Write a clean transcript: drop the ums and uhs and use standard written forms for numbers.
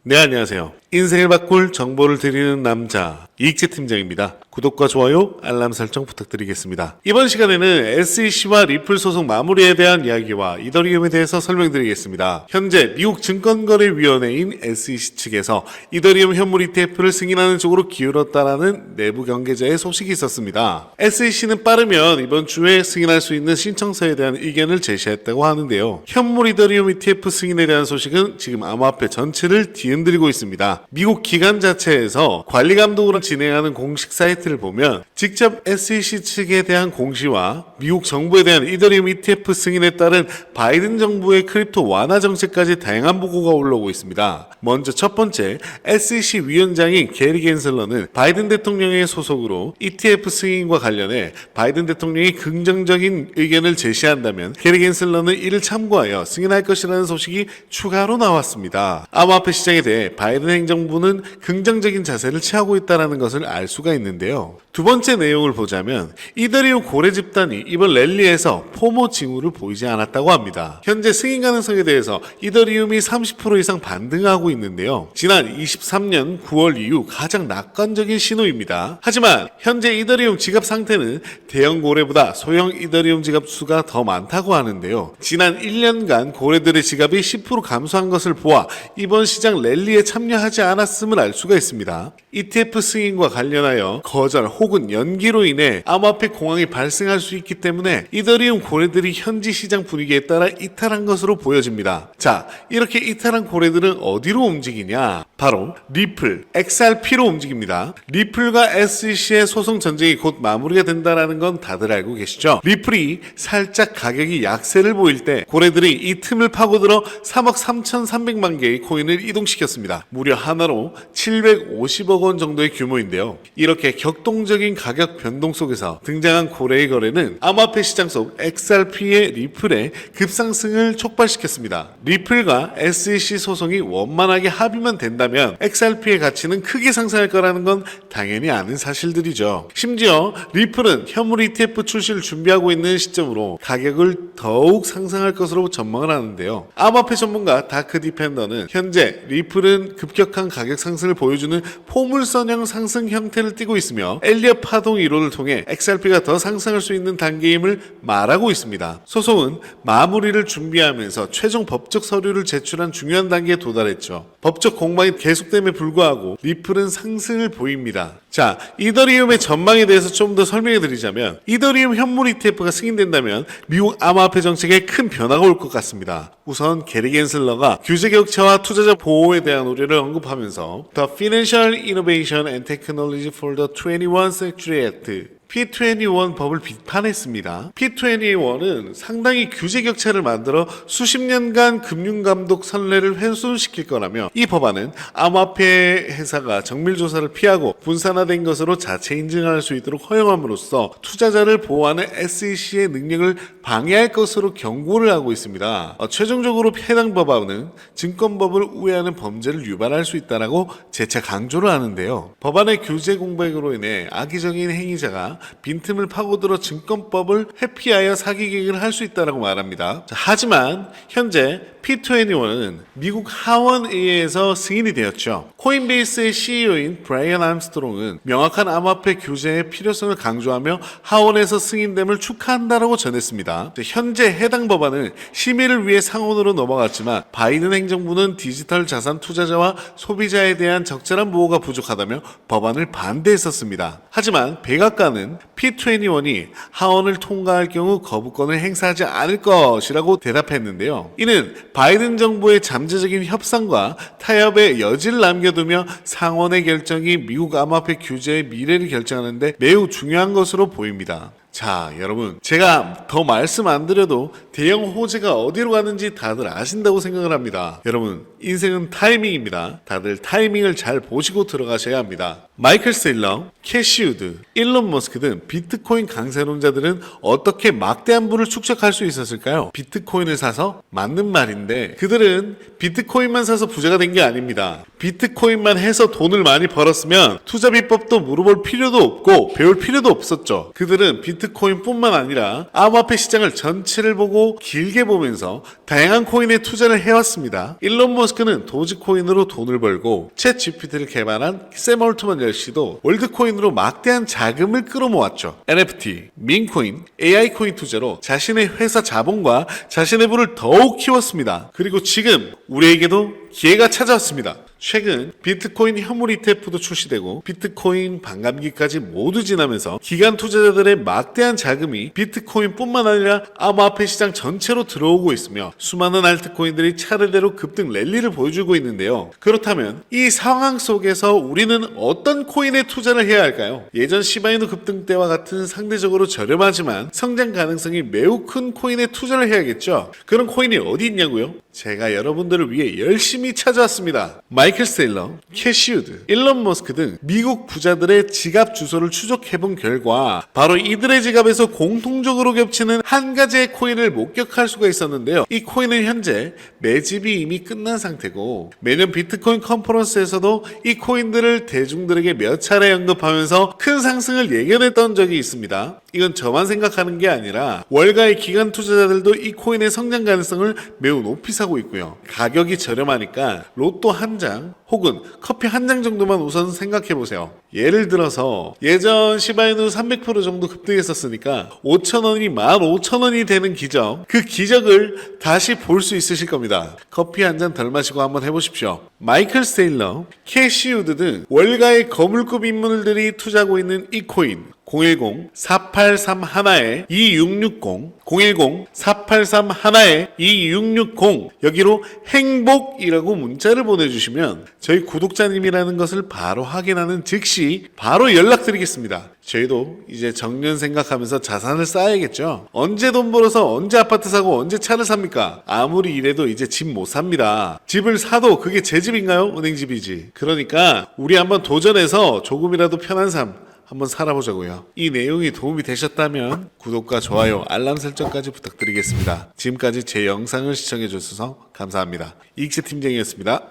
네, 안녕하세요. 인생을 바꿀 정보를 드리는 남자 이익재 팀장입니다. 구독과 좋아요, 알람 설정 부탁드리겠습니다. 이번 시간에는 SEC와 리플 소송 마무리에 대한 이야기와 이더리움에 대해서 설명드리겠습니다. 현재 미국 증권거래위원회인 SEC 측에서 이더리움 현물 ETF를 승인하는 쪽으로 기울었다라는 내부 관계자의 소식이 있었습니다. SEC는 빠르면 이번 주에 승인할 수 있는 신청서에 대한 의견을 제시했다고 하는데요. 현물 이더리움 ETF 승인에 대한 소식은 지금 암호화폐 전체를 뒤흔들고 있습니다. 미국 기관 자체에서 관리 감독으로 진행하는 공식 사이트를 보면 직접 SEC 측에 대한 공시와 미국 정부에 대한 이더리움 ETF 승인에 따른 바이든 정부의 크립토 완화 정책까지 다양한 보고가 올라오고 있습니다. 먼저 첫 번째, SEC 위원장인 게리 겐슬러는 바이든 대통령의 소속으로 ETF 승인과 관련해 바이든 대통령이 긍정적인 의견을 제시한다면 게리 겐슬러는 이를 참고하여 승인할 것이라는 소식이 추가로 나왔습니다. 암호화폐 시장에 대해 바이든 행정부는 긍정적인 자세를 취하고 있다는 것을 알 수가 있는데요. 두 번째 내용을 보자면 이더리움 고래 집단이 이번 랠리에서 포모 징후를 보이지 않았다고 합니다. 현재 승인 가능성에 대해서 이더리움이 30% 이상 반등하고 있는데요. 지난 23년 9월 이후 가장 낙관적인 신호입니다. 하지만 현재 이더리움 지갑 상태는 대형 고래보다 소형 이더리움 지갑 수가 더 많다고 하는데요. 지난 1년간 고래들의 지갑이 10% 감소한 것을 보아 이번 시장 랠리에 참여하지 않았음을 알 수가 있습니다. ETF 승인과 관련하여 거절 혹은 연기로 인해 암호화폐 공황이 발생할 수 있기 때문에 이더리움 고래들이 현지 시장 분위기에 따라 이탈한 것으로 보여집니다. 자, 이렇게 이탈한 고래들은 어디로 움직이냐? 바로 리플, XRP로 움직입니다. 리플과 SEC의 소송 전쟁이 곧 마무리가 된다는 건 다들 알고 계시죠? 리플이 살짝 가격이 약세를 보일 때 고래들이 이 틈을 파고들어 3억 3,300만 개의 코인을 이동시켰습니다. 무려 하나로 750억 원 정도의 규모인데요. 이렇게 격동적인 가격 변동 속에서 등장한 고래의 거래는 암호화폐 시장 속 XRP의 리플의 급상승을 촉발시켰습니다. 리플과 SEC 소송이 원만하게 합의만 된다면 XRP의 가치는 크게 상승할 거라는 건 당연히 아는 사실들이죠. 심지어 리플은 현물 ETF 출시를 준비하고 있는 시점으로 가격을 더욱 상승할 것으로 전망을 하는데요. 암호화폐 전문가 다크 디펜더는 현재 리플은 급격한 가격 상승을 보여주는 포물선형 상승 형태를 띠고 있으며 엘리엇 파동 이론을 통해 XRP가 더 상승할 수 있는 단계임을 말하고 있습니다. 소송은 마무리를 준비하면서 최종 법적 서류를 제출한 중요한 단계에 도달했죠. 법적 공방이 계속됨에 불구하고 리플은 상승을 보입니다. 자, 이더리움의 전망에 대해서 좀 더 설명해 드리자면 이더리움 현물 ETF가 승인된다면 미국 암호화폐 정책에 큰 변화가 올 것 같습니다. 우선 게리 겐슬러가 규제 격차와 투자자 보호에 대한 우려를 언급하면서 The Financial Innovation and Technology for the 21st Century Act P21 법을 비판했습니다. P21은 상당히 규제 격차를 만들어 수십 년간 금융감독 선례를 훼손시킬 거라며 이 법안은 암호화폐 회사가 정밀조사를 피하고 분산화된 것으로 자체 인증할 수 있도록 허용함으로써 투자자를 보호하는 SEC의 능력을 방해할 것으로 경고를 하고 있습니다. 최종적으로 해당 법안은 증권법을 우회하는 범죄를 유발할 수 있다고 재차 강조를 하는데요. 법안의 규제 공백으로 인해 악의적인 행위자가 빈틈을 파고들어 증권법을 회피하여 사기 계획을 할 수 있다고 말합니다. 하지만 현재 P21은 미국 하원의회에서 승인이 되었죠. 코인베이스의 CEO인 브라이언 암스트롱은 명확한 암호화폐 규제의 필요성을 강조하며 하원에서 승인됨을 축하한다고 전했습니다. 현재 해당 법안은 심의를 위해 상원으로 넘어갔지만 바이든 행정부는 디지털 자산 투자자와 소비자에 대한 적절한 보호가 부족하다며 법안을 반대했었습니다. 하지만 백악관은 P21이 하원을 통과할 경우 거부권을 행사하지 않을 것이라고 대답했는데요. 이는 바이든 정부의 잠재적인 협상과 타협의 여지를 남겨두며 상원의 결정이 미국 암호화폐 규제의 미래를 결정하는 데 매우 중요한 것으로 보입니다. 자, 여러분, 제가 더 말씀 안 드려도 대형 호재가 어디로 가는지 다들 아신다고 생각을 합니다. 여러분, 인생은 타이밍입니다. 다들 타이밍을 잘 보시고 들어가셔야 합니다. 마이클 세일러, 캐시 우드, 일론 머스크 등 비트코인 강세론자들은 어떻게 막대한 부를 축적할 수 있었을까요? 비트코인을 사서? 맞는 말인데 그들은 비트코인만 사서 부자가 된 게 아닙니다. 비트코인만 해서 돈을 많이 벌었으면 투자 비법도 물어볼 필요도 없고 배울 필요도 없었죠. 그들은 비트코인뿐만 아니라 암호화폐 시장을 전체를 보고 길게 보면서 다양한 코인에 투자를 해왔습니다. 일론 머스크는 도지코인으로 돈을 벌고 챗 GPT를 개발한 샘 올트먼 역시도 월드코인으로 막대한 자금을 끌어모았죠. NFT, 민코인, AI 코인 투자로 자신의 회사 자본과 자신의 부를 더욱 키웠습니다. 그리고 지금 우리에게도 기회가 찾아왔습니다. 최근 비트코인 현물 ETF도 출시되고 비트코인 반감기까지 모두 지나면서 기관 투자자들의 막대한 자금이 비트코인뿐만 아니라 암호화폐 시장 전체로 들어오고 있으며 수많은 알트코인들이 차례대로 급등 랠리를 보여주고 있는데요. 그렇다면 이 상황 속에서 우리는 어떤 코인에 투자를 해야 할까요? 예전 시바이누 급등 때와 같은 상대적으로 저렴하지만 성장 가능성이 매우 큰 코인에 투자를 해야겠죠. 그런 코인이 어디 있냐고요? 제가 여러분들을 위해 열심히 찾아왔습니다. 마이클 세일러, 캐시우드, 일론 머스크 등 미국 부자들의 지갑 주소를 추적해본 결과 바로 이들의 지갑에서 공통적으로 겹치는 한 가지의 코인을 목격할 수가 있었는데요. 이 코인은 현재 매집이 이미 끝난 상태고 매년 비트코인 컨퍼런스에서도 이 코인들을 대중들에게 몇 차례 언급하면서 큰 상승을 예견했던 적이 있습니다. 이건 저만 생각하는 게 아니라 월가의 기관 투자자들도 이 코인의 성장 가능성을 매우 높이 사고 있고요. 가격이 저렴하니까 로또 한 장 혹은 커피 한 장 정도만 우선 생각해보세요. 예를 들어서 예전 시바이누 300% 정도 급등했었으니까 5,000원이 15,000원이 되는 기적, 그 기적을 다시 볼 수 있으실 겁니다. 커피 한 잔 덜 마시고 한번 해보십시오. 마이클 세일러, 캐시우드 등 월가의 거물급 인물들이 투자하고 있는 이 코인 010-4831-2660 010-4831-2660 여기로 행복이라고 문자를 보내주시면 저희 구독자님이라는 것을 바로 확인하는 즉시 바로 연락드리겠습니다. 저희도 이제 정년 생각하면서 자산을 쌓아야겠죠. 언제 돈 벌어서 언제 아파트 사고 언제 차를 삽니까? 아무리 이래도 이제 집 못 삽니다. 집을 사도 그게 제 집인가요? 은행집이지. 그러니까 우리 한번 도전해서 조금이라도 편한 삶 한번 살아보자고요. 이 내용이 도움이 되셨다면 구독과 좋아요, 알람 설정까지 부탁드리겠습니다. 지금까지 제 영상을 시청해 주셔서 감사합니다. 이익재 팀장이었습니다.